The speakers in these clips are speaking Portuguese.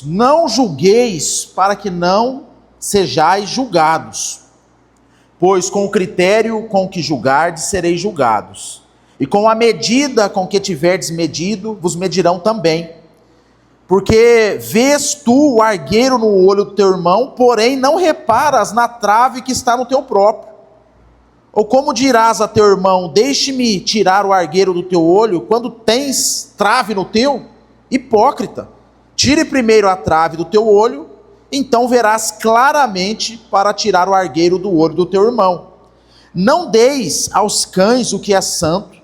irmãos, não julgueis para que não sejais julgados, pois com o critério com que julgardes sereis julgados, e com a medida com que tiverdes medido, vos medirão também. Porque vês tu o argueiro no olho do teu irmão, porém não reparas na trave que está no teu próprio. Ou como dirás a teu irmão, deixe-me tirar o argueiro do teu olho, quando tens trave no teu? Hipócrita, tire primeiro a trave do teu olho, então verás claramente para tirar o argueiro do olho do teu irmão. Não deis aos cães o que é santo,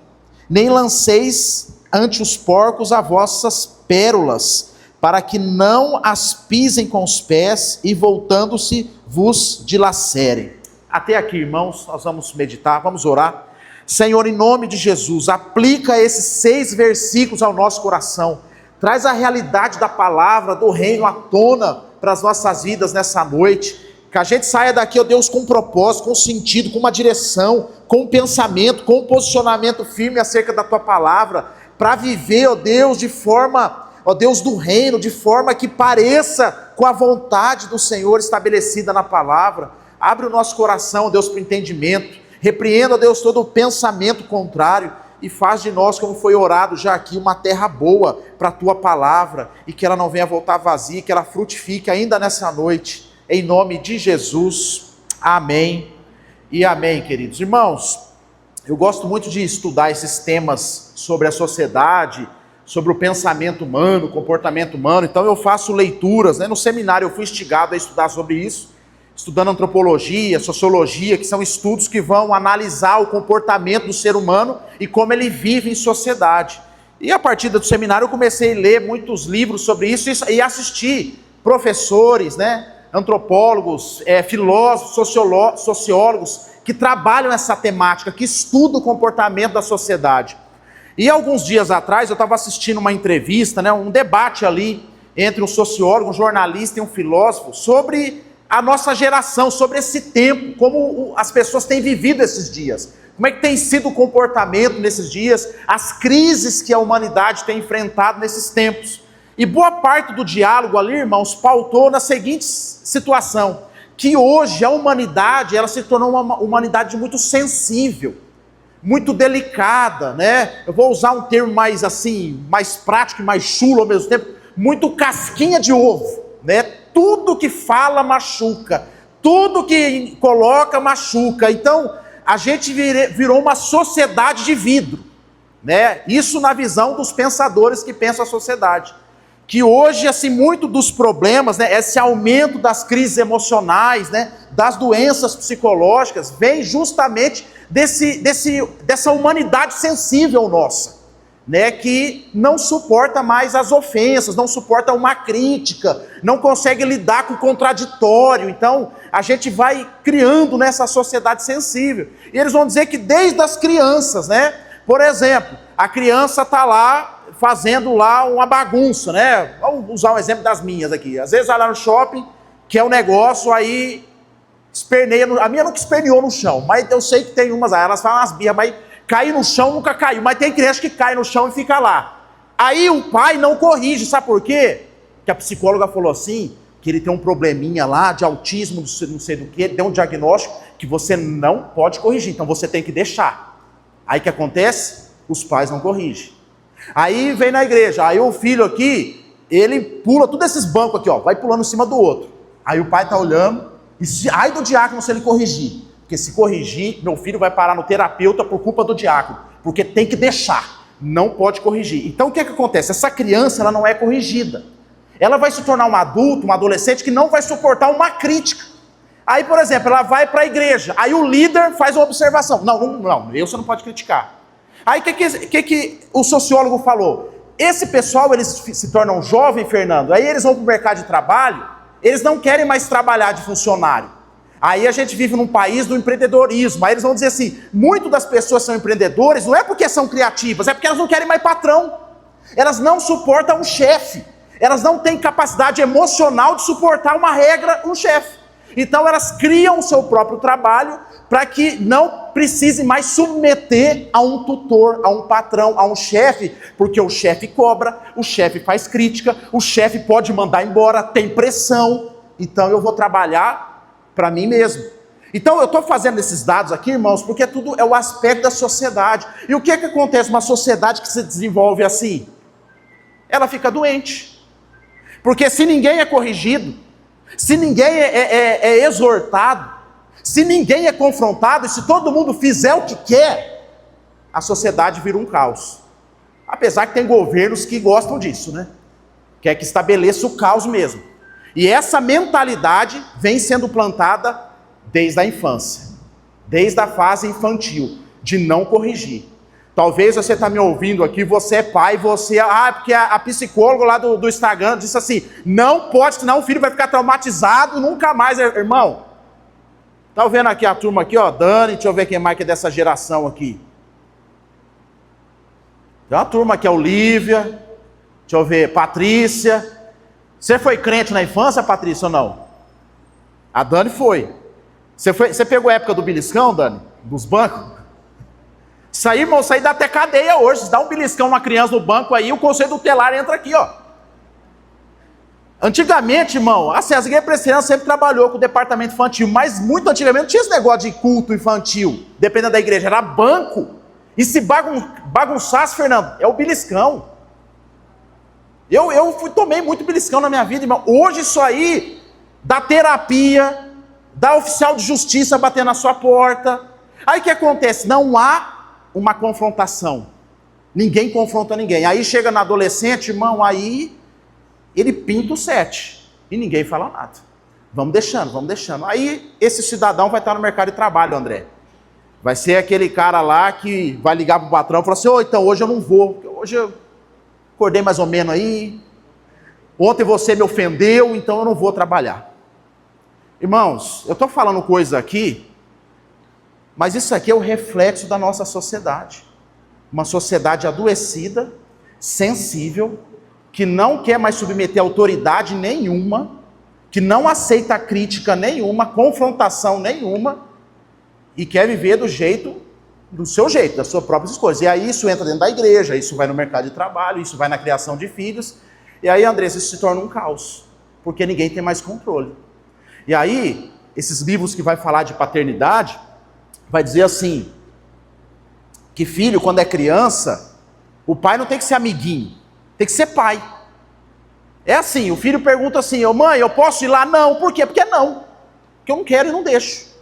nem lanceis ante os porcos as vossas pérolas, para que não as pisem com os pés e voltando-se vos dilacerem. Até aqui, irmãos, nós vamos meditar, vamos orar. Senhor, em nome de Jesus, aplica esses 6 versículos ao nosso coração. Traz a realidade da palavra, do reino à tona para as nossas vidas nessa noite. Que a gente saia daqui, ó Deus, com um propósito, com um sentido, com uma direção, com um pensamento, com um posicionamento firme acerca da Tua palavra, para viver, ó Deus, de forma, ó Deus do reino, de forma que pareça com a vontade do Senhor estabelecida na palavra. Abre o nosso coração, ó Deus, para o entendimento. Repreenda, ó Deus, todo o pensamento contrário e faz de nós, como foi orado já aqui, uma terra boa para a Tua palavra, e que ela não venha voltar vazia, que ela frutifique ainda nessa noite, em nome de Jesus, amém e amém, queridos. Irmãos, eu gosto muito de estudar esses temas sobre a sociedade, sobre o pensamento humano, o comportamento humano, então eu faço leituras, né? No seminário eu fui instigado a estudar sobre isso, estudando antropologia, sociologia, que são estudos que vão analisar o comportamento do ser humano e como ele vive em sociedade. E a partir do seminário eu comecei a ler muitos livros sobre isso e assistir professores, né, antropólogos, filósofos, sociólogos, que trabalham essa temática, que estudam o comportamento da sociedade. E alguns dias atrás eu estava assistindo uma entrevista, né, um debate ali entre um sociólogo, um jornalista e um filósofo sobre a nossa geração, sobre esse tempo, como as pessoas têm vivido esses dias, como é que tem sido o comportamento nesses dias, as crises que a humanidade tem enfrentado nesses tempos. E boa parte do diálogo ali, irmãos, pautou na seguinte situação, que hoje a humanidade, ela se tornou uma humanidade muito sensível, muito delicada, né? Eu vou usar um termo mais assim, mais prático e mais chulo ao mesmo tempo, muito casquinha de ovo, né? Tudo que fala machuca, tudo que coloca machuca. Então, a gente virou uma sociedade de vidro, né? Isso na visão dos pensadores que pensam a sociedade. Que hoje, assim, muito dos problemas, né, esse aumento das crises emocionais, né, das doenças psicológicas, vem justamente dessa humanidade sensível nossa, né, que não suporta mais as ofensas, não suporta uma crítica, não consegue lidar com o contraditório. Então, a gente vai criando nessa sociedade sensível. E eles vão dizer que desde as crianças, né, por exemplo, a criança está lá fazendo lá uma bagunça, né? Vamos usar um exemplo das minhas aqui. Às vezes vai lá no shopping, quer um negócio, aí esperneia. A minha nunca esperneou no chão, mas eu sei que tem umas, aí elas falam umas birras, mas cair no chão nunca caiu. Mas tem criança que cai no chão e fica lá. Aí o pai não corrige, sabe por quê? Que a psicóloga falou assim, que ele tem um probleminha lá de autismo, não sei do que, ele deu um diagnóstico que você não pode corrigir, então você tem que deixar. Aí o que acontece? Os pais não corrigem. Aí vem na igreja, aí o filho aqui, ele pula todos esses bancos aqui, ó, vai pulando em cima do outro. Aí o pai está olhando, e ai do diácono se ele corrigir, porque se corrigir, meu filho vai parar no terapeuta por culpa do diácono, porque tem que deixar, não pode corrigir. Então o que é que acontece? Essa criança, ela não é corrigida. Ela vai se tornar um adulto, um adolescente que não vai suportar uma crítica. Aí, por exemplo, ela vai para a igreja, aí o líder faz uma observação, não, você não pode criticar. Aí o que o sociólogo falou? Esse pessoal, eles se tornam jovem, Fernando, aí eles vão para o mercado de trabalho, eles não querem mais trabalhar de funcionário. Aí a gente vive num país do empreendedorismo, aí eles vão dizer assim, muito das pessoas são empreendedores, não é porque são criativas, é porque elas não querem mais patrão. Elas não suportam um chefe, elas não têm capacidade emocional de suportar uma regra, um chefe. Então elas criam o seu próprio trabalho para que não precise mais submeter a um tutor, a um patrão, a um chefe, porque o chefe cobra, o chefe faz crítica, o chefe pode mandar embora, tem pressão, então eu vou trabalhar para mim mesmo. Então eu estou fazendo esses dados aqui, irmãos, porque tudo é o aspecto da sociedade. E o que acontece numa sociedade que se desenvolve assim? Ela fica doente. Porque se ninguém é corrigido, se ninguém é exortado, se ninguém é confrontado, e se todo mundo fizer o que quer, a sociedade vira um caos. Apesar que tem governos que gostam disso, né? Quer que estabeleça o caos mesmo. E essa mentalidade vem sendo plantada desde a infância, desde a fase infantil, de não corrigir. Talvez você está me ouvindo aqui, você é pai, porque a psicóloga lá do Instagram disse assim, não pode, senão o filho vai ficar traumatizado e nunca mais, irmão. Tá vendo aqui a turma aqui, ó, Dani, deixa eu ver quem mais que é dessa geração aqui. Tem uma turma aqui, a Olívia, deixa eu ver, Patrícia. Você foi crente na infância, Patrícia, ou não? A Dani foi. Você pegou a época do beliscão, Dani? Dos bancos? Isso aí, irmão, isso aí dá até cadeia hoje. Se dá um beliscão uma criança no banco aí, o conselho tutelar entra aqui, ó. Antigamente, irmão, assim, as igrejas presbiterianas sempre trabalhou com o departamento infantil, mas muito antigamente não tinha esse negócio de culto infantil, dependendo da igreja, era banco. E se bagunçasse, Fernando, é o beliscão. Eu tomei muito beliscão na minha vida, irmão. Hoje isso aí dá terapia, dá oficial de justiça bater na sua porta. Aí o que acontece? Não há uma confrontação. Ninguém confronta ninguém. Aí chega na adolescente, irmão, aí ele pinta o 7 e ninguém fala nada. Vamos deixando. Aí esse cidadão vai estar no mercado de trabalho, André. Vai ser aquele cara lá que vai ligar pro patrão e falar assim, então hoje eu não vou, porque hoje eu acordei mais ou menos aí, ontem você me ofendeu, então eu não vou trabalhar. Irmãos, eu estou falando coisa aqui, mas isso aqui é o reflexo da nossa sociedade. Uma sociedade adoecida, sensível, que não quer mais submeter autoridade nenhuma, que não aceita crítica nenhuma, confrontação nenhuma, e quer viver do seu jeito, das suas próprias escolhas. E aí isso entra dentro da igreja, isso vai no mercado de trabalho, isso vai na criação de filhos, e aí, André, isso se torna um caos, porque ninguém tem mais controle. E aí, esses livros que vai falar de paternidade, vai dizer assim, que filho, quando é criança, o pai não tem que ser amiguinho, tem que ser pai. É assim, o filho pergunta assim, mãe, eu posso ir lá? Não, por quê? Porque não, porque eu não quero e não deixo.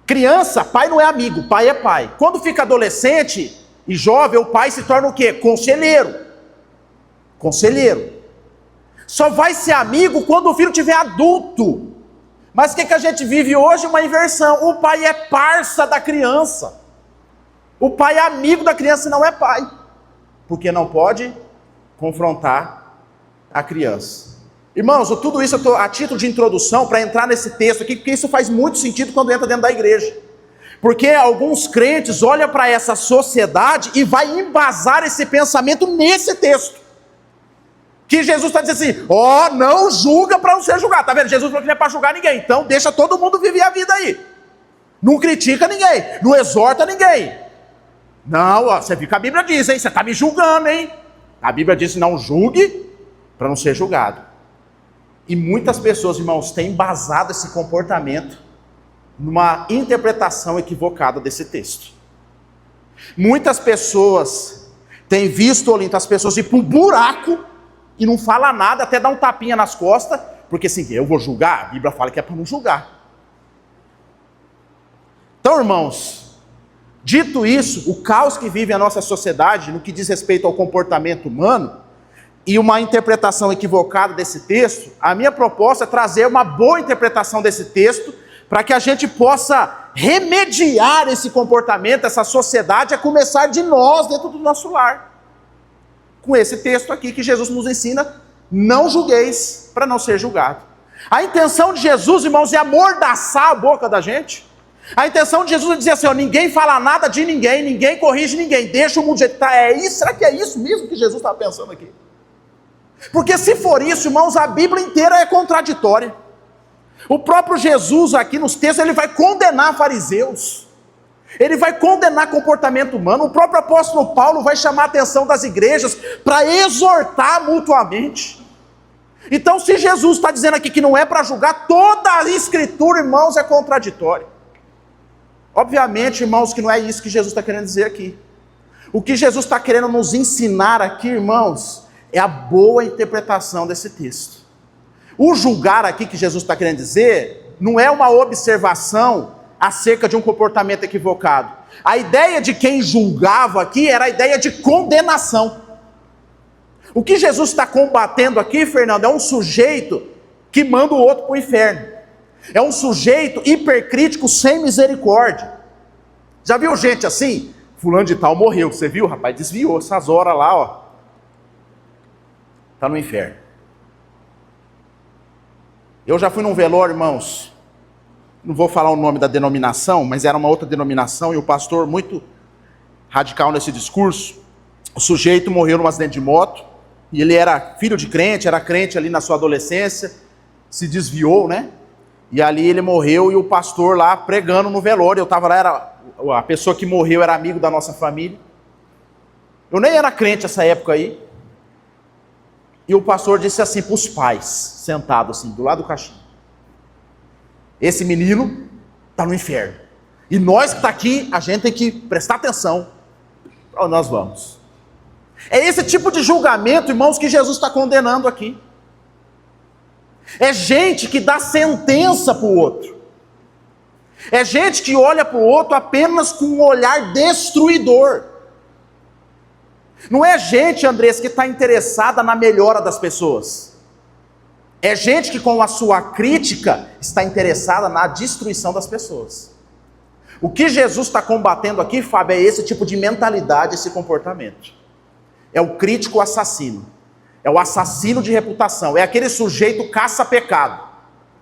Criança, pai não é amigo, pai é pai. Quando fica adolescente e jovem, o pai se torna o quê? Conselheiro. Conselheiro. Só vai ser amigo quando o filho tiver adulto. Mas o que a gente vive hoje? Uma inversão. O pai é parça da criança. O pai é amigo da criança e não é pai. Porque não pode confrontar a criança. Irmãos, tudo isso eu estou a título de introdução para entrar nesse texto aqui, porque isso faz muito sentido quando entra dentro da igreja. Porque alguns crentes olham para essa sociedade e vai embasar esse pensamento nesse texto. Que Jesus está dizendo assim, não julga para não ser julgado. Está vendo? Jesus falou que não é para julgar ninguém. Então deixa todo mundo viver a vida aí. Não critica ninguém, não exorta ninguém. Não, você viu que a Bíblia diz, hein? Você está me julgando, hein? A Bíblia diz, não julgue para não ser julgado. E muitas pessoas, irmãos, têm embasado esse comportamento numa interpretação equivocada desse texto. Muitas pessoas têm visto, Olinto, as pessoas ir para um buraco e não fala nada, até dá um tapinha nas costas, porque assim, eu vou julgar? A Bíblia fala que é para não julgar. Então, irmãos, dito isso, o caos que vive a nossa sociedade no que diz respeito ao comportamento humano, e uma interpretação equivocada desse texto, a minha proposta é trazer uma boa interpretação desse texto, para que a gente possa remediar esse comportamento, essa sociedade, a começar de nós dentro do nosso lar. Com esse texto aqui que Jesus nos ensina, não julgueis para não ser julgado. A intenção de Jesus, irmãos, é amordaçar a boca da gente. A intenção de Jesus é dizer assim, ninguém fala nada de ninguém, ninguém corrige ninguém, deixa o mundo do jeito que está. Será que é isso mesmo que Jesus estava pensando aqui? Porque se for isso, irmãos, a Bíblia inteira é contraditória. O próprio Jesus aqui nos textos, ele vai condenar fariseus. Ele vai condenar comportamento humano. O próprio apóstolo Paulo vai chamar a atenção das igrejas para exortar mutuamente. Então, se Jesus está dizendo aqui que não é para julgar, toda a escritura, irmãos, é contraditória. Obviamente, irmãos, que não é isso que Jesus está querendo dizer aqui. O que Jesus está querendo nos ensinar aqui, irmãos, é a boa interpretação desse texto. O julgar aqui que Jesus está querendo dizer, não é uma observação acerca de um comportamento equivocado. A ideia de quem julgava aqui era a ideia de condenação. O que Jesus está combatendo aqui, Fernando, é um sujeito que manda o outro para o inferno. É um sujeito hipercrítico sem misericórdia. Já viu gente assim? Fulano de tal morreu, você viu, rapaz? Desviou essas horas lá, ó. Está no inferno. Eu já fui num velório, irmãos. Não vou falar o nome da denominação, mas era uma outra denominação, e o pastor, muito radical nesse discurso, o sujeito morreu num acidente de moto, e ele era filho de crente, era crente ali na sua adolescência, se desviou, né? E ali ele morreu, e o pastor lá pregando no velório, eu estava lá, a pessoa que morreu era amigo da nossa família, eu nem era crente essa época aí, e o pastor disse assim para os pais, sentados assim, do lado do caixão: esse menino está no inferno. E nós que está aqui, a gente tem que prestar atenção para onde nós vamos. É esse tipo de julgamento, irmãos, que Jesus está condenando aqui. É gente que dá sentença para o outro. É gente que olha para o outro apenas com um olhar destruidor. Não é gente, Andrés, que está interessada na melhora das pessoas. É gente que com a sua crítica está interessada na destruição das pessoas. O que Jesus está combatendo aqui, Fábio, é esse tipo de mentalidade, esse comportamento. É o crítico assassino. É o assassino de reputação. É aquele sujeito caça-pecado.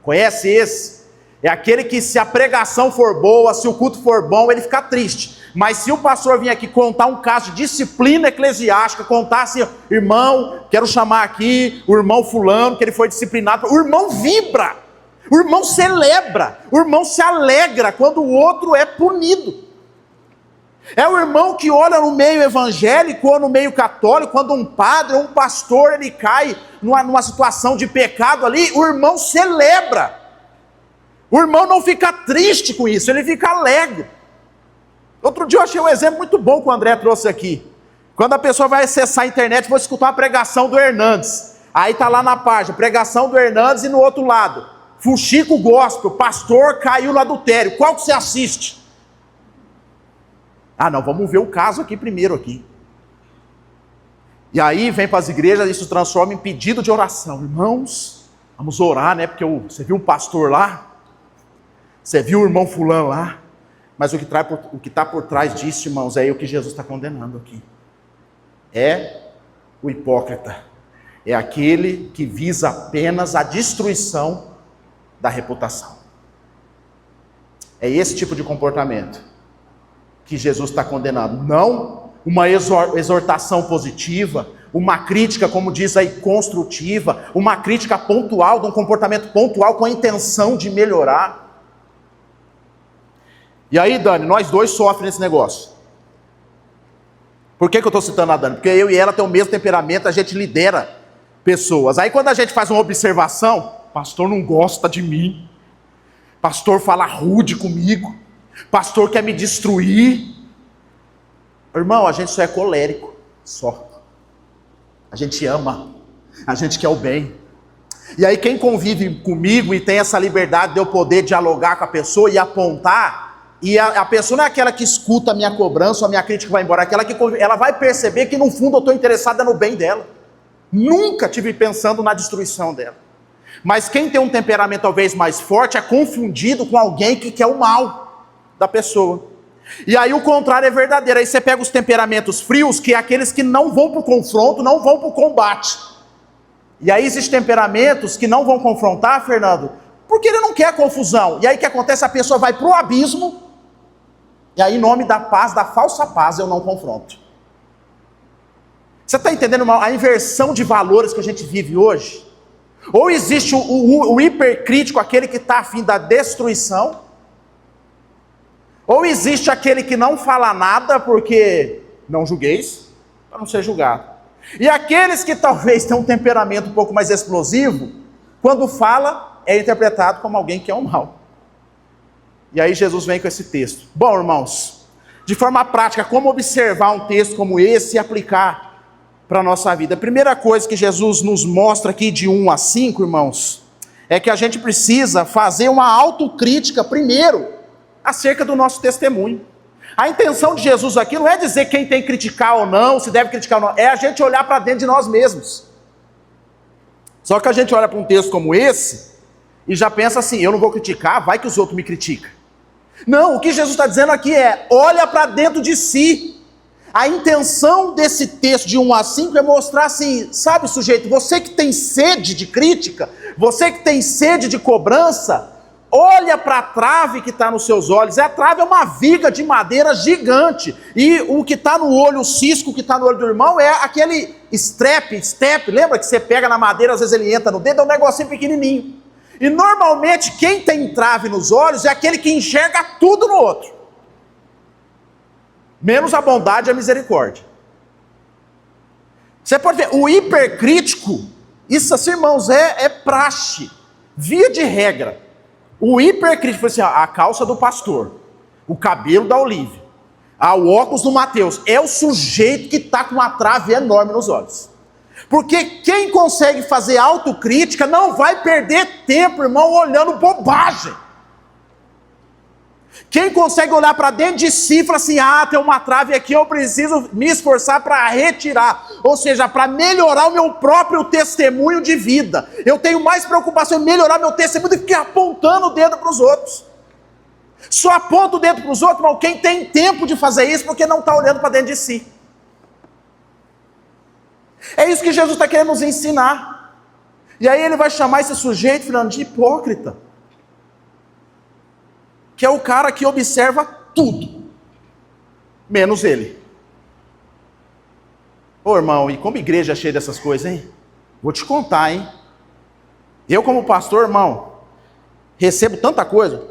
Conhece esse? É aquele que, se a pregação for boa, se o culto for bom, ele fica triste. Mas se o pastor vir aqui contar um caso de disciplina eclesiástica, contar assim: irmão, quero chamar aqui o irmão fulano, que ele foi disciplinado, o irmão vibra, o irmão celebra, o irmão se alegra quando o outro é punido. É o irmão que olha no meio evangélico ou no meio católico, quando um padre ou um pastor ele cai numa situação de pecado ali, o irmão celebra. O irmão não fica triste com isso, ele fica alegre. Outro dia eu achei um exemplo muito bom que o André trouxe aqui. Quando a pessoa vai acessar a internet, vou escutar uma pregação do Hernandes. Aí está lá na página, pregação do Hernandes, e no outro lado, Fuxico Gospel, pastor caiu no adultério. Qual que você assiste? Ah, não, vamos ver o caso aqui primeiro aqui. E aí vem para as igrejas, isso transforma em pedido de oração. Irmãos, vamos orar, né? Porque você viu um pastor lá? Você viu o irmão fulano lá? Mas o que está por trás disso, irmãos, é o que Jesus está condenando aqui. É o hipócrita. É aquele que visa apenas a destruição da reputação. É esse tipo de comportamento que Jesus está condenando. Não uma exortação positiva, uma crítica, como diz aí, construtiva, uma crítica pontual, de um comportamento pontual com a intenção de melhorar. E aí, Dani, nós dois sofremos nesse negócio. Por que eu estou citando a Dani? Porque eu e ela temos o mesmo temperamento, a gente lidera pessoas. Aí quando a gente faz uma observação, pastor não gosta de mim, pastor fala rude comigo, pastor quer me destruir. Irmão, a gente só é colérico, só. A gente ama, a gente quer o bem. E aí quem convive comigo e tem essa liberdade de eu poder dialogar com a pessoa e apontar, e a pessoa não é aquela que escuta a minha cobrança ou a minha crítica vai embora, aquela que ela vai perceber que no fundo eu estou interessado no bem dela. Nunca estive pensando na destruição dela. Mas quem tem um temperamento talvez mais forte é confundido com alguém que quer o mal da pessoa. E aí o contrário é verdadeiro. Aí você pega os temperamentos frios, que é aqueles que não vão para o confronto, não vão para o combate. E aí existem temperamentos que não vão confrontar, Fernando, porque ele não quer confusão. E aí o que acontece? A pessoa vai para o abismo, e aí em nome da paz, da falsa paz, eu não confronto. Você está entendendo a inversão de valores que a gente vive hoje? Ou existe o hipercrítico, aquele que está afim da destruição, Ou existe aquele que não fala nada porque não julgueis, para não ser julgado. E aqueles que talvez tenham um temperamento um pouco mais explosivo, quando fala, é interpretado como alguém que é um mal. E aí Jesus vem com esse texto. Bom, irmãos, de forma prática, como observar um texto como esse e aplicar para a nossa vida? A primeira coisa que Jesus nos mostra aqui de 1 a 5, irmãos, é que a gente precisa fazer uma autocrítica primeiro, acerca do nosso testemunho. A intenção de Jesus aqui não é dizer quem tem que criticar ou não, se deve criticar ou não, é a gente olhar para dentro de nós mesmos. Só que a gente olha para um texto como esse, e já pensa assim, eu não vou criticar, vai que os outros me criticam. Não, o que Jesus está dizendo aqui é, olha para dentro de si. A intenção desse texto de 1 a 5 é mostrar assim, sabe, sujeito, você que tem sede de crítica, você que tem sede de cobrança, olha para a trave que está nos seus olhos. A trave é uma viga de madeira gigante, e o que está no olho, o cisco que está no olho do irmão é aquele step, lembra que você pega na madeira, às vezes ele entra no dedo, é um negocinho pequenininho. E normalmente quem tem trave nos olhos é aquele que enxerga tudo no outro, menos a bondade e a misericórdia. Você pode ver, o hipercrítico, isso assim, irmãos, é praxe, via de regra. O hipercrítico foi assim, a calça do pastor, o cabelo da Olívia, o óculos do Mateus, é o sujeito que está com uma trave enorme nos olhos. Porque quem consegue fazer autocrítica não vai perder tempo, irmão, olhando bobagem. Quem consegue olhar para dentro de si e falar assim, tem uma trave aqui, eu preciso me esforçar para retirar. Ou seja, para melhorar o meu próprio testemunho de vida. Eu tenho mais preocupação em melhorar meu testemunho do que apontando o dedo para os outros. Só aponta o dedo para os outros, mas quem tem tempo de fazer isso porque não está olhando para dentro de si. É isso que Jesus está querendo nos ensinar. E aí ele vai chamar esse sujeito, falando, de hipócrita. Que é o cara que observa tudo, menos ele. Ô irmão, e como igreja é cheia dessas coisas, hein? Vou te contar, hein? Eu como pastor, irmão, recebo tanta coisa.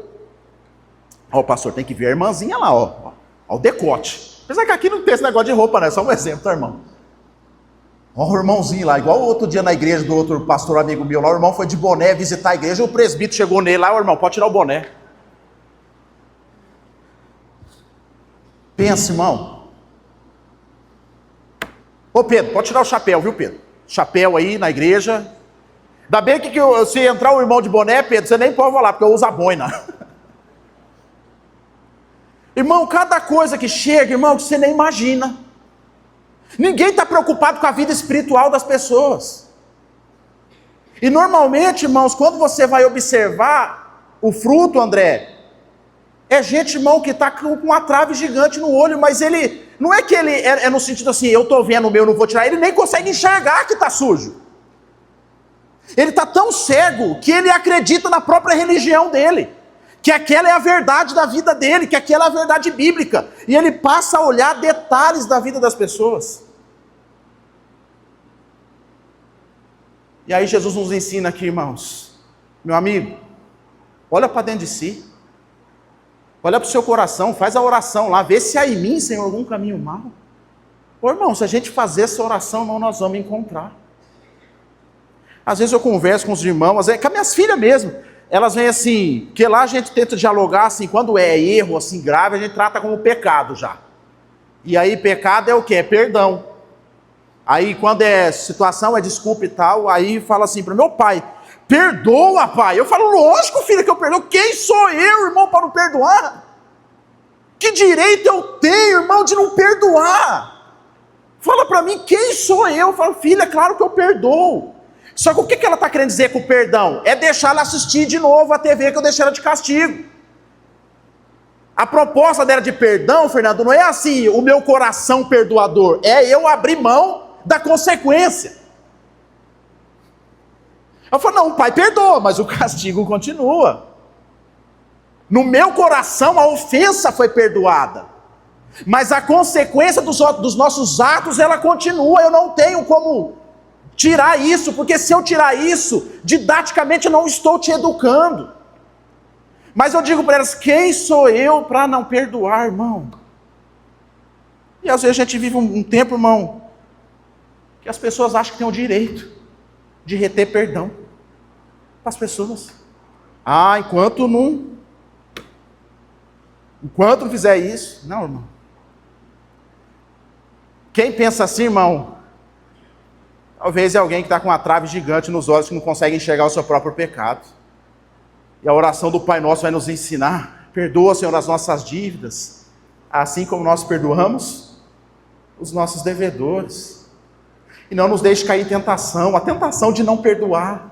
Ó, o pastor, tem que ver a irmãzinha lá, ó o decote. Apesar que aqui não tem esse negócio de roupa, né? Só um exemplo, tá, irmão? Ó o irmãozinho lá, igual o outro dia na igreja do outro pastor amigo meu lá, o irmão foi de boné visitar a igreja, o presbítero chegou nele lá, irmão, pode tirar o boné. Pensa, irmão. Ô Pedro, pode tirar o chapéu, viu Pedro? Chapéu aí na igreja. Ainda bem que se entrar o irmão de boné, Pedro, você nem pode falar, porque eu uso a boina. Irmão, cada coisa que chega, irmão, que você nem imagina. Ninguém está preocupado com a vida espiritual das pessoas. E normalmente, irmãos, quando você vai observar o fruto, André, é gente, irmão, que está com uma trave gigante no olho, mas ele, não é que ele, é no sentido assim, eu estou vendo o meu, não vou tirar, ele nem consegue enxergar que está sujo. Ele está tão cego que ele acredita na própria religião dele, que aquela é a verdade da vida dele, que aquela é a verdade bíblica, e ele passa a olhar detalhes da vida das pessoas. E aí Jesus nos ensina aqui, irmãos, meu amigo, olha para dentro de si, olha para o seu coração, faz a oração lá, vê se há em mim, Senhor, algum caminho mau. Ô irmão, se a gente fazer essa oração, irmão, nós vamos encontrar. Às vezes eu converso com os irmãos, às vezes, com as minhas filhas mesmo, elas vêm assim, que lá a gente tenta dialogar assim, quando é erro assim grave, a gente trata como pecado já. E aí pecado é o quê? É perdão. Aí quando é situação, é desculpa e tal, aí fala assim para meu pai, perdoa, pai. Eu falo, lógico, filha, que eu perdoo. Quem sou eu, irmão, para não perdoar? Que direito eu tenho, irmão, de não perdoar? Fala para mim, quem sou eu? Eu falo, filha, claro que eu perdoo. Só que o que ela está querendo dizer com o perdão? É deixar ela assistir de novo a TV que eu deixei ela de castigo. A proposta dela de perdão, Fernando, não é assim, o meu coração perdoador. É eu abrir mão da consequência. Eu falo, não, o pai perdoa, mas o castigo continua. No meu coração a ofensa foi perdoada, mas a consequência dos nossos atos, ela continua. Eu não tenho como tirar isso, porque se eu tirar isso, didaticamente eu não estou te educando. Mas eu digo para elas, quem sou eu para não perdoar, irmão? E às vezes a gente vive um tempo, irmão, que as pessoas acham que tem o direito de reter perdão para as pessoas. Enquanto não fizer isso, não, irmão. Quem pensa assim, irmão, talvez é alguém que está com uma trave gigante nos olhos que não consegue enxergar o seu próprio pecado. E a oração do Pai Nosso vai nos ensinar: perdoa, Senhor, as nossas dívidas, assim como nós perdoamos os nossos devedores. E não nos deixe cair em tentação, a tentação de não perdoar.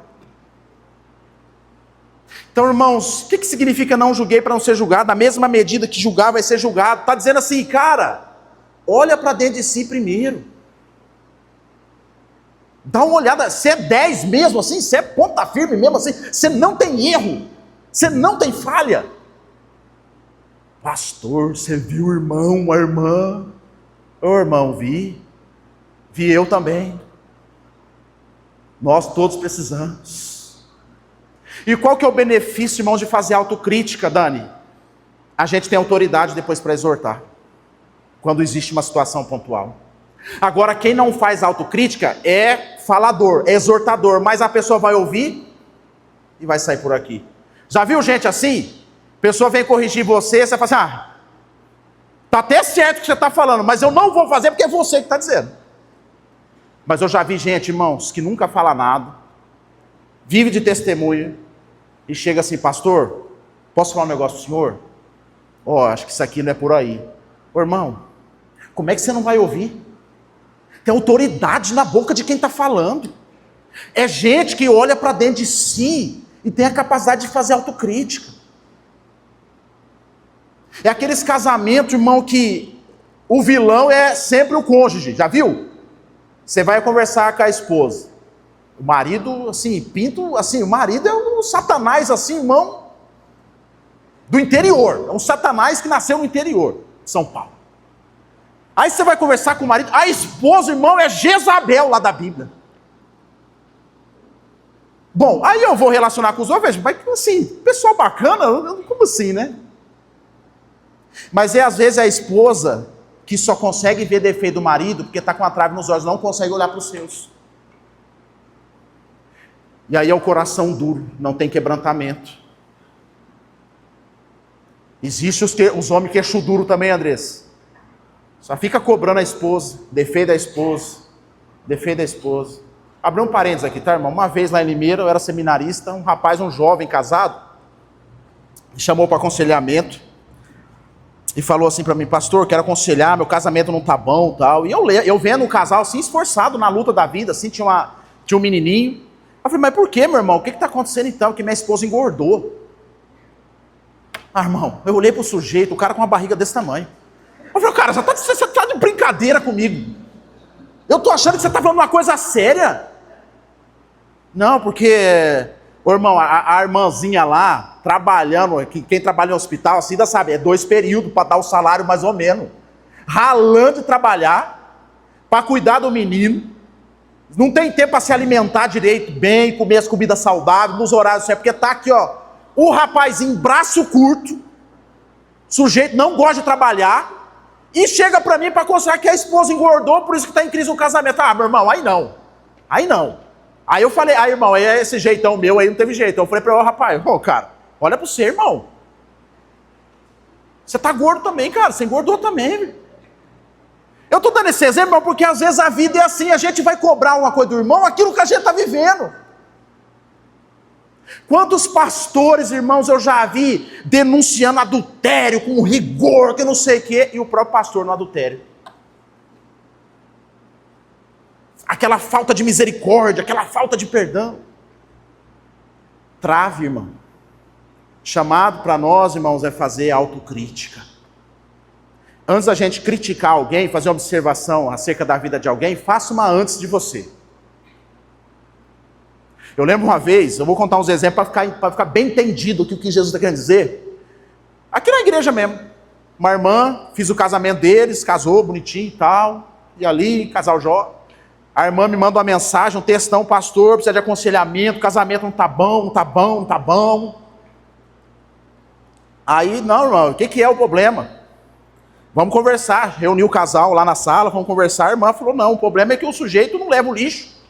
Então, irmãos, o que significa não julguei para não ser julgado? Na mesma medida que julgar vai ser julgado. Está dizendo assim, cara, olha para dentro de si primeiro. Dá uma olhada, você é 10 mesmo assim? Você é ponta firme mesmo assim? Você não tem erro? Você não tem falha? Pastor, você viu o irmão, a irmã? Ô irmão, vi eu também. Nós todos precisamos. E qual que é o benefício, irmãos, de fazer autocrítica, Dani? A gente tem autoridade depois para exortar, quando existe uma situação pontual. Agora, quem não faz autocrítica é falador, é exortador, mas a pessoa vai ouvir e vai sair por aqui. Já viu gente assim? A pessoa vem corrigir você, você fala assim, tá até certo o que você está falando, mas eu não vou fazer porque é você que está dizendo. Mas eu já vi gente, irmãos, que nunca fala nada, vive de testemunha, e chega assim, pastor, posso falar um negócio pro senhor? Acho que isso aqui não é por aí. Irmão, como é que você não vai ouvir? Tem autoridade na boca de quem está falando. É gente que olha para dentro de si e tem a capacidade de fazer autocrítica. É aqueles casamentos, irmão, que o vilão é sempre o cônjuge, já viu? Você vai conversar com a esposa. O marido, assim, o marido é um satanás, assim, irmão, do interior. É um satanás que nasceu no interior de São Paulo. Aí você vai conversar com o marido, a esposa, irmão, é Jezabel lá da Bíblia. Bom, aí eu vou relacionar com os outros, mas assim, pessoal bacana, como assim, né? Mas às vezes a esposa que só consegue ver defeito do marido porque está com a trave nos olhos, não consegue olhar para os seus. E aí é o coração duro, não tem quebrantamento. Existe os homens queixo duro também, Andressa. Só fica cobrando a esposa, defeito da esposa, defeito da esposa. Abriu um parênteses aqui, tá, irmão? Uma vez lá em Limeira, eu era seminarista, um rapaz, um jovem casado, me chamou para aconselhamento e falou assim para mim, pastor, quero aconselhar, meu casamento não tá bom, tal. E eu vendo um casal assim, esforçado na luta da vida, assim, tinha um menininho. Eu falei, mas por que, meu irmão? O que está acontecendo então? Que minha esposa engordou. Irmão, eu olhei pro sujeito, o cara com uma barriga desse tamanho. Eu falei, cara, você tá de brincadeira comigo. Eu tô achando que você tá falando uma coisa séria. Não, porque, irmão, a irmãzinha lá, trabalhando, quem trabalha no hospital, assim, ainda sabe, é 2 períodos para dar o salário mais ou menos. Ralando de trabalhar, para cuidar do menino. Não tem tempo para se alimentar direito, bem, comer as comidas saudáveis, nos horários, porque tá aqui, o rapazinho, braço curto, sujeito não gosta de trabalhar, e chega para mim para aconselhar que a esposa engordou, por isso que está em crise o casamento. Meu irmão, aí não. Aí eu falei, irmão, aí esse jeitão meu aí não teve jeito. Eu falei para ele, rapaz, cara, olha para você, irmão. Você tá gordo também, cara, você engordou também, viu? Eu estou dando esse exemplo, irmão, porque às vezes a vida é assim, a gente vai cobrar uma coisa do irmão, aquilo que a gente está vivendo. Quantos pastores, irmãos, eu já vi denunciando adultério com rigor, que não sei o quê, e o próprio pastor no adultério. Aquela falta de misericórdia, aquela falta de perdão. Trave, irmão. Chamado para nós, irmãos, é fazer autocrítica. Antes da gente criticar alguém, fazer uma observação acerca da vida de alguém, faça uma antes de você. Eu lembro uma vez, eu vou contar uns exemplos para ficar bem entendido o que Jesus está querendo dizer. Aqui na igreja mesmo, uma irmã, fiz o casamento deles, casou bonitinho e tal, e ali, casal jovem. A irmã me manda uma mensagem, um textão, pastor, precisa de aconselhamento, o casamento não tá bom, não tá bom, não tá bom. Aí, não, irmão, o que é o problema? Vamos conversar. Reuniu o casal lá na sala, vamos conversar. A irmã falou, não, o problema é que o sujeito não leva o lixo.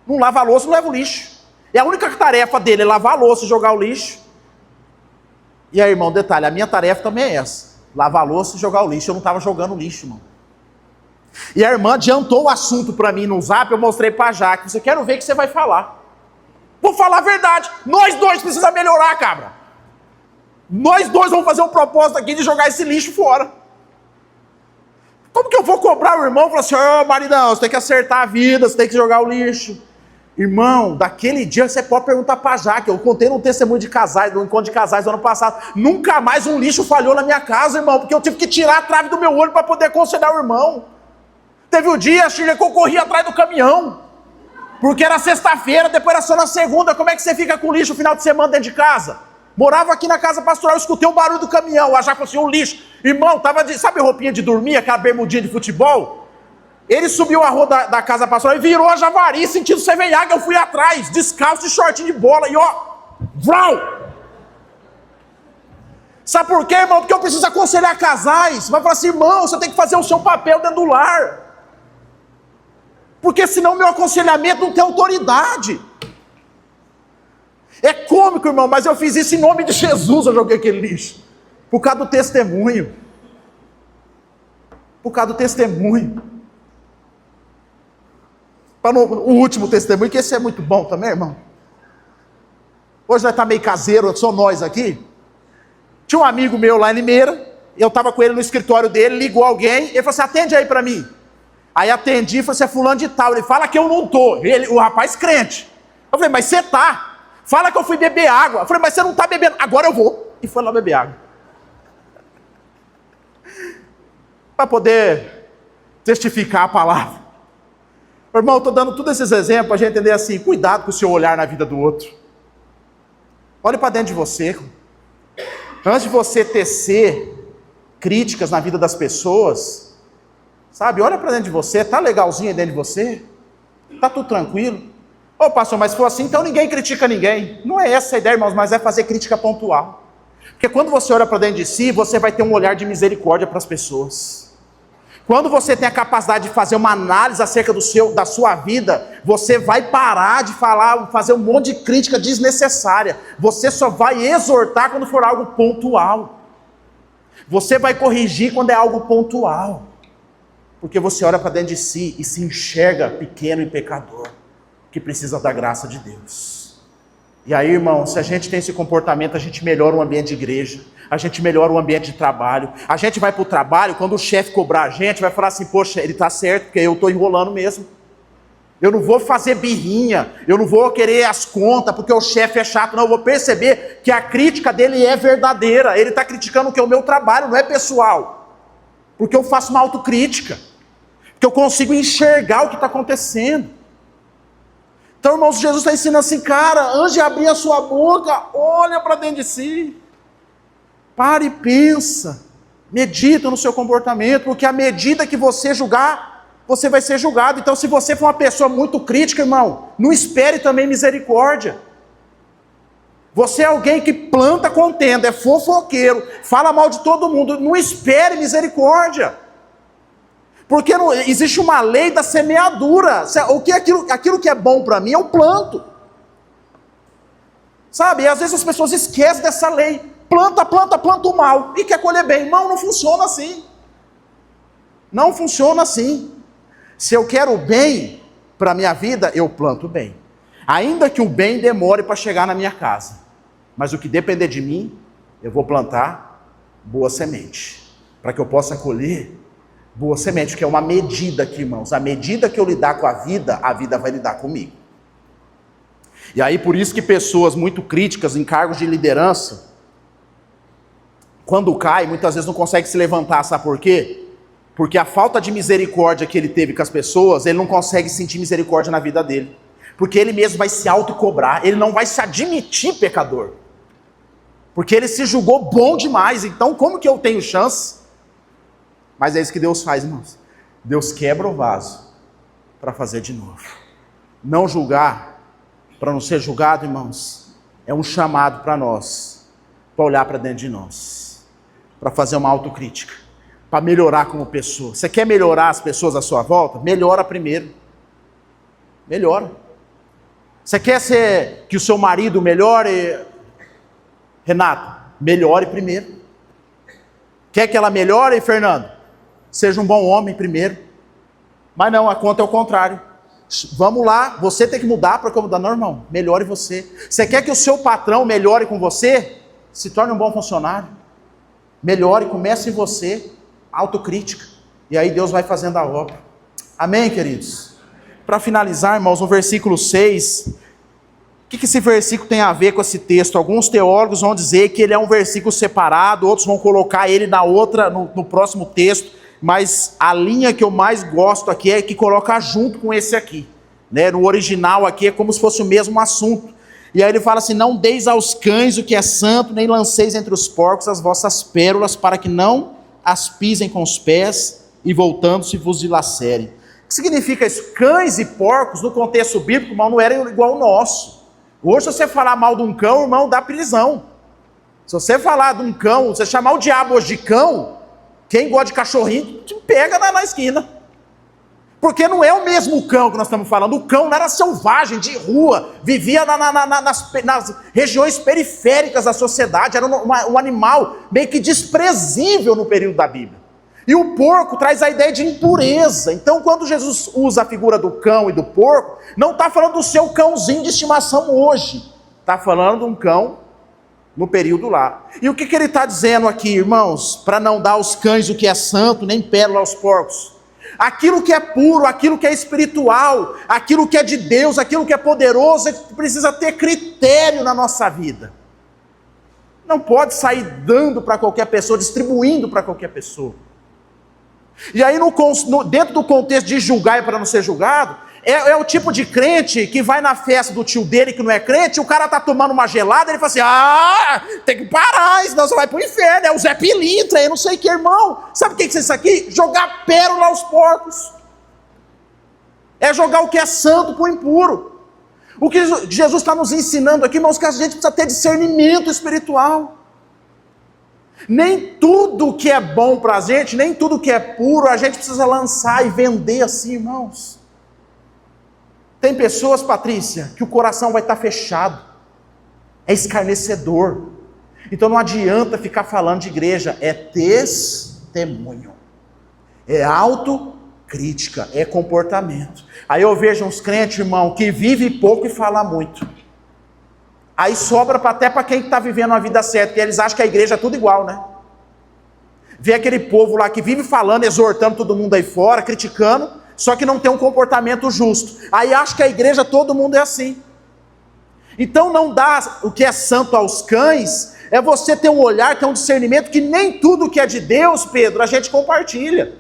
Não lava a louça, não leva o lixo. E a única tarefa dele é lavar a louça e jogar o lixo. E aí, irmão, detalhe, a minha tarefa também é essa. Lavar a louça e jogar o lixo. Eu não estava jogando lixo, irmão. E a irmã adiantou o assunto para mim no zap, eu mostrei para a Jaque. Você quer ver o que você vai falar. Vou falar a verdade. Nós dois precisamos melhorar, cabra. Nós dois vamos fazer um propósito aqui de jogar esse lixo fora. Como que eu vou cobrar o irmão e falar assim, ô maridão, você tem que acertar a vida, você tem que jogar o lixo. Irmão, daquele dia você pode perguntar para a Jaque. Eu contei no testemunho de casais, no encontro de casais do ano passado. Nunca mais um lixo falhou na minha casa, irmão, porque eu tive que tirar a trave do meu olho para poder aconselhar o irmão. Teve um dia, Shirley, que eu corri atrás do caminhão. Porque era sexta-feira, depois era só na segunda. Como é que você fica com lixo no final de semana dentro de casa? Morava aqui na casa pastoral, eu escutei o barulho do caminhão. A Jaque falou assim, o lixo. Irmão, tava de, sabe roupinha de dormir, aquela bermudinha de futebol? Ele subiu a rua da casa pastoral e virou a Javari, sentindo Sevenhaga. Eu fui atrás, descalço e shortinho de bola. E ó, vrau! Sabe por quê, irmão? Porque eu preciso aconselhar casais. Vai falar assim, irmão, você tem que fazer o seu papel dentro do lar. Porque senão meu aconselhamento não tem autoridade. É cômico, irmão, mas eu fiz isso em nome de Jesus, eu joguei aquele lixo. Por causa do testemunho. Por causa do testemunho. O último testemunho, que esse é muito bom também, irmão. Hoje vai estar meio caseiro, só nós aqui. Tinha um amigo meu lá em Limeira, eu estava com ele no escritório dele, ligou alguém, ele falou assim, atende aí para mim. Aí atendi, falei assim, é fulano de tal. Ele fala que eu não tô. O rapaz crente. Eu falei, mas você tá. Fala que eu fui beber água. Eu falei, mas você não tá bebendo. Agora eu vou. E foi lá beber água. Para poder testificar a palavra. Irmão, eu estou dando todos esses exemplos para a gente entender assim, cuidado com o seu olhar na vida do outro. Olhe para dentro de você. Antes de você tecer críticas na vida das pessoas... Sabe, olha para dentro de você, tá legalzinho aí dentro de você? Tá tudo tranquilo? Ô pastor, mas se for assim, então ninguém critica ninguém. Não é essa a ideia, irmãos, mas é fazer crítica pontual. Porque quando você olha para dentro de si, você vai ter um olhar de misericórdia para as pessoas. Quando você tem a capacidade de fazer uma análise acerca da sua vida, você vai parar de fazer um monte de crítica desnecessária. Você só vai exortar quando for algo pontual. Você vai corrigir quando é algo pontual. Porque você olha para dentro de si e se enxerga pequeno e pecador, que precisa da graça de Deus. E aí, irmão, se a gente tem esse comportamento, a gente melhora o ambiente de igreja, a gente melhora o ambiente de trabalho. A gente vai para o trabalho, quando o chefe cobrar a gente, vai falar assim, poxa, ele está certo, porque eu estou enrolando mesmo. Eu não vou fazer birrinha, eu não vou querer as contas, porque o chefe é chato, não. Eu vou perceber que a crítica dele é verdadeira. Ele está criticando o que é o meu trabalho, não é pessoal. Porque eu faço uma autocrítica. Porque eu consigo enxergar o que está acontecendo. Então, irmãos, Jesus está ensinando assim, cara, antes de abrir a sua boca, olha para dentro de si. Para e pensa. Medita no seu comportamento, porque à medida que você julgar, você vai ser julgado. Então, se você for uma pessoa muito crítica, irmão, não espere também misericórdia. Você é alguém que planta contenda, é fofoqueiro, fala mal de todo mundo, não espere misericórdia. Porque não, existe uma lei da semeadura. O que aquilo que é bom para mim, eu planto. Sabe, e às vezes as pessoas esquecem dessa lei. Planta o mal e quer colher bem. Não funciona assim. Não funciona assim. Se eu quero o bem para a minha vida, eu planto o bem. Ainda que o bem demore para chegar na minha casa. Mas o que depender de mim, eu vou plantar boa semente. Para que eu possa colher boa semente, que é uma medida aqui, irmãos. A medida que eu lidar com a vida vai lidar comigo. E aí, por isso que pessoas muito críticas em cargos de liderança, quando cai, muitas vezes não consegue se levantar, sabe por quê? Porque a falta de misericórdia que ele teve com as pessoas, ele não consegue sentir misericórdia na vida dele. Porque ele mesmo vai se autocobrar, ele não vai se admitir pecador. Porque ele se julgou bom demais, então como que eu tenho chance? Mas é isso que Deus faz, irmãos. Deus quebra o vaso para fazer de novo. Não julgar, para não ser julgado, irmãos, é um chamado para nós para olhar para dentro de nós, para fazer uma autocrítica, para melhorar como pessoa. Você quer melhorar as pessoas à sua volta? Melhora primeiro. Melhora. Você quer que o seu marido melhore? Renato, melhore primeiro. Quer que ela melhore, Fernando? Seja um bom homem primeiro. Mas não, a conta é o contrário. Vamos lá, você tem que mudar para como dá. Não, irmão, melhore você. Você quer que o seu patrão melhore com você? Se torne um bom funcionário. Melhore, comece em você. Autocrítica. E aí Deus vai fazendo a obra. Amém, queridos? Para finalizar, irmãos, no versículo 6, o que esse versículo tem a ver com esse texto? Alguns teólogos vão dizer que ele é um versículo separado, outros vão colocar ele no próximo texto, mas a linha que eu mais gosto aqui é que coloca junto com esse aqui. Né? No original aqui é como se fosse o mesmo assunto. E aí ele fala assim: não deis aos cães o que é santo, nem lanceis entre os porcos as vossas pérolas, para que não as pisem com os pés, e voltando-se vos dilacerem. O que significa isso? Cães e porcos, no contexto bíblico, irmão, não eram igual ao nosso. Hoje, se você falar mal de um cão, irmão, dá prisão. Se você falar de um cão, você chamar o diabo hoje de cão, quem gosta de cachorrinho, te pega na esquina. Porque não é o mesmo cão que nós estamos falando. O cão não era selvagem, de rua, vivia nas regiões periféricas da sociedade, era um animal meio que desprezível no período da Bíblia. E o porco traz a ideia de impureza. Então, quando Jesus usa a figura do cão e do porco, não está falando do seu cãozinho de estimação hoje. Está falando de um cão no período lá. E o que ele está dizendo aqui, irmãos? Para não dar aos cães o que é santo, nem pérola aos porcos. Aquilo que é puro, aquilo que é espiritual, aquilo que é de Deus, aquilo que é poderoso, precisa ter critério na nossa vida. Não pode sair dando para qualquer pessoa, distribuindo para qualquer pessoa. E aí, dentro do contexto de julgar e para não ser julgado, é o tipo de crente que vai na festa do tio dele que não é crente, o cara tá tomando uma gelada, ele fala assim: tem que parar, senão você vai pro inferno, é o Zé Pilintra, eu não sei o que, irmão. Sabe o que é isso aqui? Jogar pérola aos porcos. É jogar o que é santo pro impuro. O que Jesus está nos ensinando aqui, irmãos, que a gente precisa ter discernimento espiritual. Nem tudo que é bom para a gente, nem tudo que é puro, a gente precisa lançar e vender assim, irmãos. Tem pessoas, Patrícia, que o coração vai estar fechado, é escarnecedor. Então não adianta ficar falando de igreja, é testemunho, é autocrítica, é comportamento. Aí eu vejo uns crentes, irmão, que vive pouco e fala muito. Aí sobra até para quem está vivendo a vida certa, porque eles acham que a igreja é tudo igual, né? Vê aquele povo lá que vive falando, exortando todo mundo aí fora, criticando, só que não tem um comportamento justo. Aí acha que a igreja todo mundo é assim. Então não dá o que é santo aos cães, é você ter um olhar, ter um discernimento que nem tudo que é de Deus, Pedro, a gente compartilha.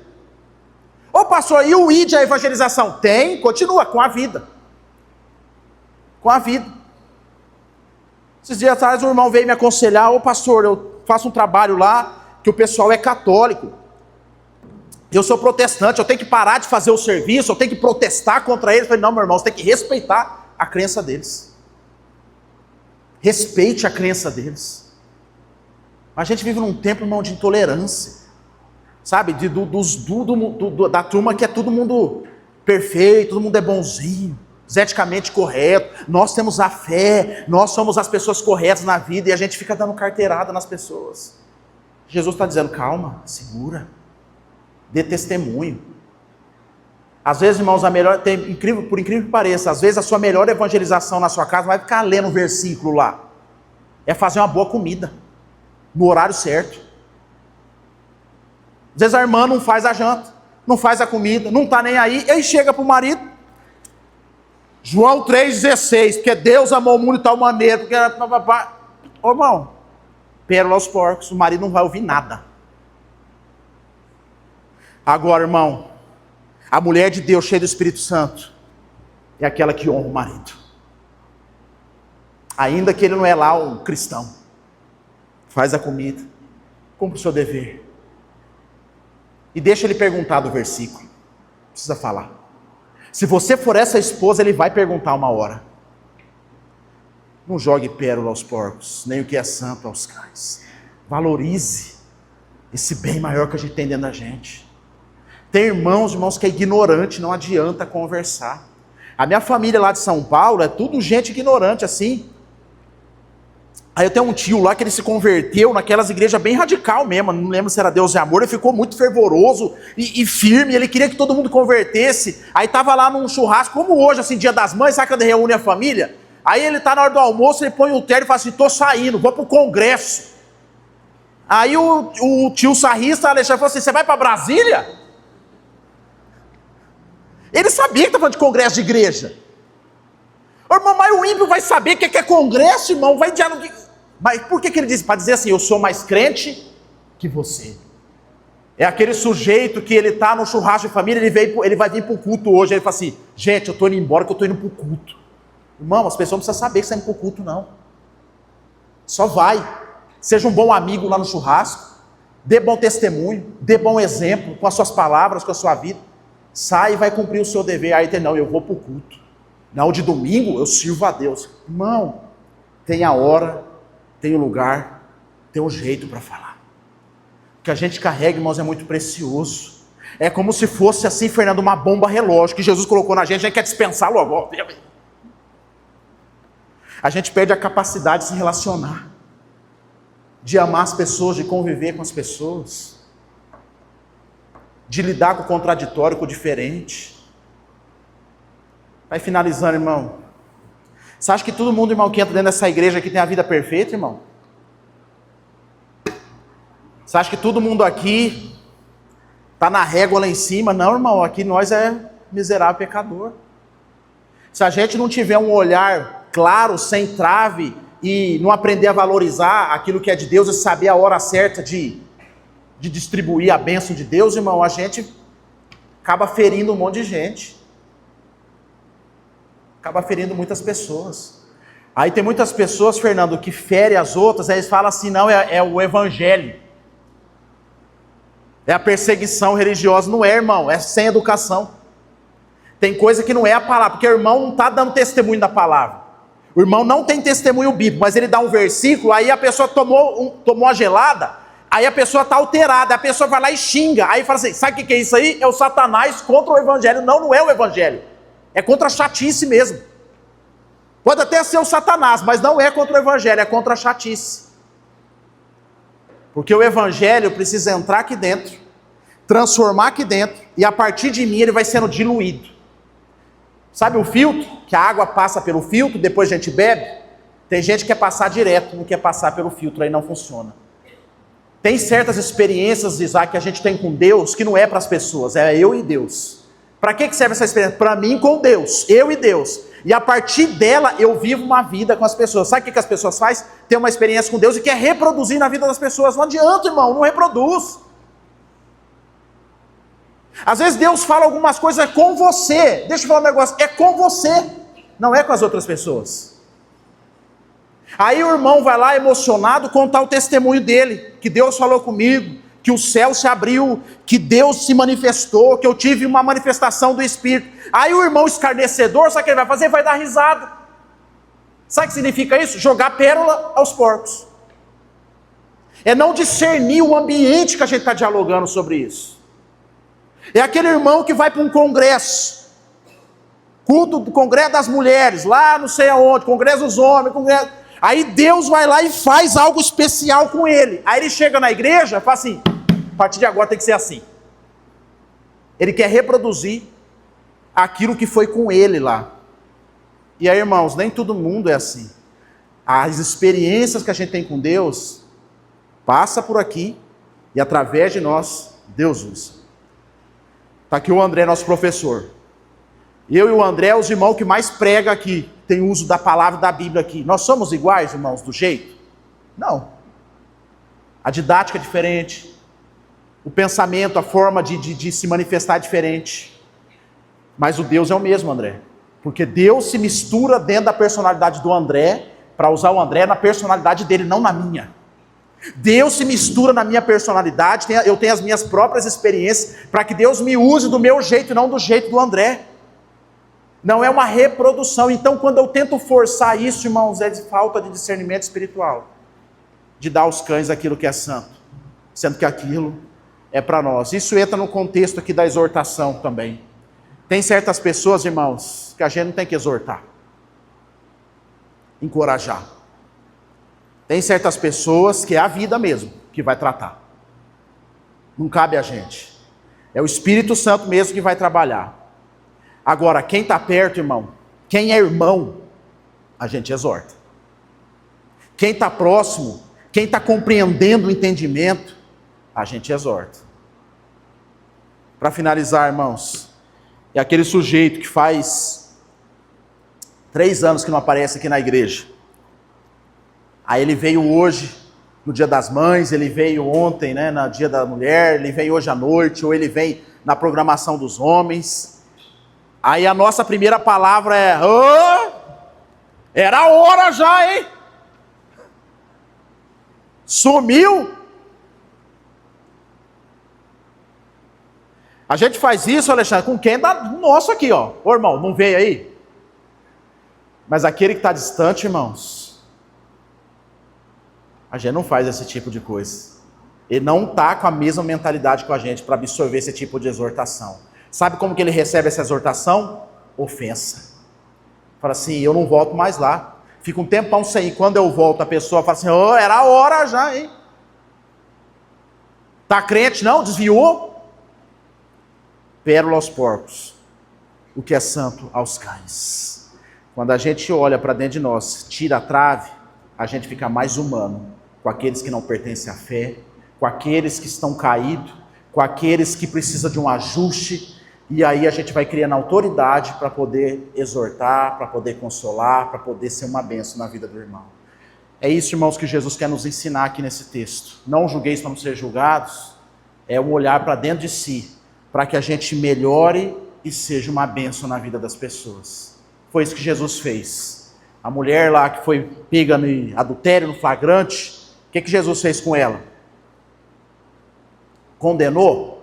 Ô pastor, e o ID, a evangelização? Tem, continua com a vida. Com a vida. Esses dias atrás um irmão veio me aconselhar: ô pastor, eu faço um trabalho lá, que o pessoal é católico. Eu sou protestante, eu tenho que parar de fazer o serviço, eu tenho que protestar contra eles. Eu falei: não, meu irmão, você tem que respeitar a crença deles. Respeite a crença deles. A gente vive num tempo, irmão, de intolerância. Sabe, da turma que é todo mundo perfeito, todo mundo é bonzinho, eticamente correto, nós temos a fé, nós somos as pessoas corretas na vida, e a gente fica dando carteirada nas pessoas. Jesus está dizendo: calma, segura, dê testemunho. Às vezes, irmãos, por incrível que pareça, às vezes a sua melhor evangelização na sua casa não vai ficar lendo um versículo lá, é fazer uma boa comida, no horário certo. Às vezes a irmã não faz a janta, não faz a comida, não está nem aí, e aí chega para o marido, João 3,16, porque Deus amou o mundo de tal maneira, porque ô irmão, pérola aos porcos, o marido não vai ouvir nada. Agora, irmão, a mulher de Deus cheia do Espírito Santo é aquela que honra o marido, ainda que ele não é lá um cristão. Faz a comida, cumpre o seu dever, e deixa ele perguntar do versículo, não precisa falar. Se você for essa esposa, ele vai perguntar uma hora. Não jogue pérola aos porcos, nem o que é santo aos cães. Valorize esse bem maior que a gente tem dentro da gente. Tem irmãos que é ignorante, não adianta conversar. A minha família lá de São Paulo é tudo gente ignorante assim. Aí eu tenho um tio lá que ele se converteu naquelas igrejas bem radical mesmo, não lembro se era Deus e Amor, ele ficou muito fervoroso e firme, ele queria que todo mundo convertesse. Aí tava lá num churrasco, como hoje, assim, Dia das Mães, sabe quando reúne a família? Aí ele tá na hora do almoço, ele põe o terno e fala assim, tô saindo, vou pro congresso. Aí o tio sarrista, Alexandre, falou assim, você vai para Brasília? Ele sabia que estava falando de congresso de igreja. Irmão, mas o ímpio vai saber o que é congresso, irmão, vai dialogar. Mas por que ele disse? Para dizer assim, eu sou mais crente que você. É aquele sujeito que ele está no churrasco de família, ele vai vir para o culto hoje, ele fala assim, gente, eu estou indo embora que eu estou indo para o culto. Irmão, as pessoas não precisam saber que você está indo para o culto, não. Só vai. Seja um bom amigo lá no churrasco, dê bom testemunho, dê bom exemplo com as suas palavras, com a sua vida. Sai e vai cumprir o seu dever. Aí tem, não, eu vou para o culto. Não, de domingo eu sirvo a Deus. Irmão, tem a hora, tem o lugar, tem um jeito para falar. O que a gente carrega, irmãos, é muito precioso. É como se fosse assim, Fernando, uma bomba relógio que Jesus colocou na gente, a gente quer dispensar logo. A gente perde a capacidade de se relacionar, de amar as pessoas, de conviver com as pessoas, de lidar com o contraditório, com o diferente. Vai finalizando, irmão. Você acha que todo mundo, irmão, que entra dentro dessa igreja aqui tem a vida perfeita, irmão? Você acha que todo mundo aqui está na régua lá em cima? Não, irmão, aqui nós é miserável pecador. Se a gente não tiver um olhar claro, sem trave, e não aprender a valorizar aquilo que é de Deus, e saber a hora certa de distribuir a bênção de Deus, irmão, a gente acaba ferindo um monte de gente. Acaba ferindo muitas pessoas. Aí tem muitas pessoas, Fernando, que ferem as outras, aí eles falam assim, não, é o evangelho. É a perseguição religiosa. Não é, irmão, é sem educação. Tem coisa que não é a palavra, porque o irmão não está dando testemunho da palavra. O irmão não tem testemunho bíblico, mas ele dá um versículo, aí a pessoa tomou a gelada, aí a pessoa está alterada, a pessoa vai lá e xinga, aí fala assim, sabe o que é isso aí? É o Satanás contra o evangelho. Não, não é o evangelho. É contra a chatice mesmo. Pode até ser o Satanás, mas não é contra o evangelho, é contra a chatice. Porque o evangelho precisa entrar aqui dentro, transformar aqui dentro, e a partir de mim ele vai sendo diluído. Sabe o filtro? Que a água passa pelo filtro, depois a gente bebe? Tem gente que quer passar direto, não quer passar pelo filtro, aí não funciona. Tem certas experiências, Isaac, que a gente tem com Deus, que não é para as pessoas, é eu e Deus. Para que serve essa experiência? Para mim com Deus, eu e Deus. E a partir dela eu vivo uma vida com as pessoas. Sabe o que as pessoas fazem? Tem uma experiência com Deus e quer reproduzir na vida das pessoas. Não adianta, irmão, não reproduz. Às vezes Deus fala algumas coisas com você. Deixa eu falar um negócio, é com você, não é com as outras pessoas. Aí o irmão vai lá emocionado contar o testemunho dele, que Deus falou comigo, que o céu se abriu, que Deus se manifestou, que eu tive uma manifestação do Espírito. Aí o irmão escarnecedor, sabe o que ele vai fazer? Vai dar risada. Sabe o que significa isso? Jogar pérola aos porcos. É não discernir o ambiente que a gente está dialogando sobre isso. É aquele irmão que vai para um congresso, culto do congresso das mulheres, lá não sei aonde, congresso dos homens, congresso... Aí Deus vai lá e faz algo especial com ele. Aí ele chega na igreja e fala assim, a partir de agora tem que ser assim. Ele quer reproduzir aquilo que foi com ele lá. E aí, irmãos, nem todo mundo é assim. As experiências que a gente tem com Deus, passa por aqui e através de nós, Deus usa. Está aqui o André, nosso professor. Eu e o André, os irmãos que mais prega aqui, tem uso da palavra da Bíblia aqui. Nós somos iguais, irmãos, do jeito? Não. A didática é diferente. O pensamento, a forma de se manifestar é diferente. Mas o Deus é o mesmo, André. Porque Deus se mistura dentro da personalidade do André, para usar o André na personalidade dele, não na minha. Deus se mistura na minha personalidade, eu tenho as minhas próprias experiências, para que Deus me use do meu jeito e não do jeito do André. Não é uma reprodução. Então, quando eu tento forçar isso, irmãos, é de falta de discernimento espiritual. De dar aos cães aquilo que é santo, sendo que aquilo é para nós. Isso entra no contexto aqui da exortação também. Tem certas pessoas, irmãos, que a gente não tem que exortar, encorajar. Tem certas pessoas que é a vida mesmo que vai tratar. Não cabe a gente. É o Espírito Santo mesmo que vai trabalhar. Agora, quem está perto, irmão, quem é irmão, a gente exorta. Quem está próximo, quem está compreendendo o entendimento, a gente exorta. Para finalizar, irmãos, é aquele sujeito que faz 3 anos que não aparece aqui na igreja. Aí ele veio hoje, no Dia das Mães, ele veio ontem, né, no Dia da Mulher, ele veio hoje à noite, ou ele vem na programação dos homens. Aí a nossa primeira palavra é: oh, era a hora já, hein? Sumiu? A gente faz isso, Alexandre, com quem dá nosso aqui, ó. Ô irmão, não veio aí? Mas aquele que está distante, irmãos, a gente não faz esse tipo de coisa. Ele não está com a mesma mentalidade com a gente para absorver esse tipo de exortação. Sabe como que ele recebe essa exortação? Ofensa. Fala assim: eu não volto mais lá. Fica um tempão sem ir. Quando eu volto, a pessoa fala assim: oh, era a hora já, hein? Tá crente? Não? Desviou? Pérola aos porcos. O que é santo aos cães. Quando a gente olha para dentro de nós, tira a trave, a gente fica mais humano com aqueles que não pertencem à fé, com aqueles que estão caídos, com aqueles que precisam de um ajuste, e aí a gente vai criando autoridade para poder exortar, para poder consolar, para poder ser uma bênção na vida do irmão. É isso, irmãos, que Jesus quer nos ensinar aqui nesse texto. Não julgueis para não ser julgados, é um olhar para dentro de si, para que a gente melhore e seja uma bênção na vida das pessoas. Foi isso que Jesus fez. A mulher lá que foi pega no adultério, no flagrante, o que Jesus fez com ela? Condenou?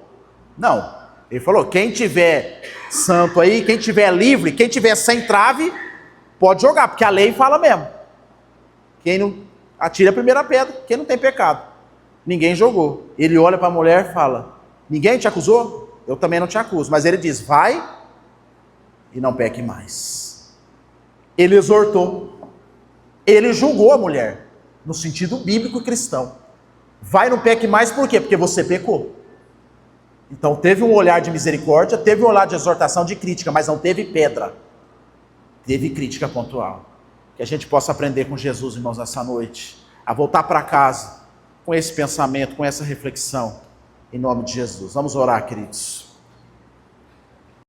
Não. Ele falou: quem tiver santo aí, quem tiver livre, quem tiver sem trave, pode jogar, porque a lei fala mesmo. Quem não atira a primeira pedra, quem não tem pecado. Ninguém jogou. Ele olha para a mulher e fala: ninguém te acusou? Eu também não te acuso. Mas ele diz: vai e não peque mais. Ele exortou. Ele julgou a mulher, no sentido bíblico e cristão. Vai e não peque mais, por quê? Porque você pecou. Então teve um olhar de misericórdia, teve um olhar de exortação, de crítica, mas não teve pedra. Teve crítica pontual. Que a gente possa aprender com Jesus, irmãos, nessa noite, a voltar para casa com esse pensamento, com essa reflexão, em nome de Jesus. Vamos orar, queridos.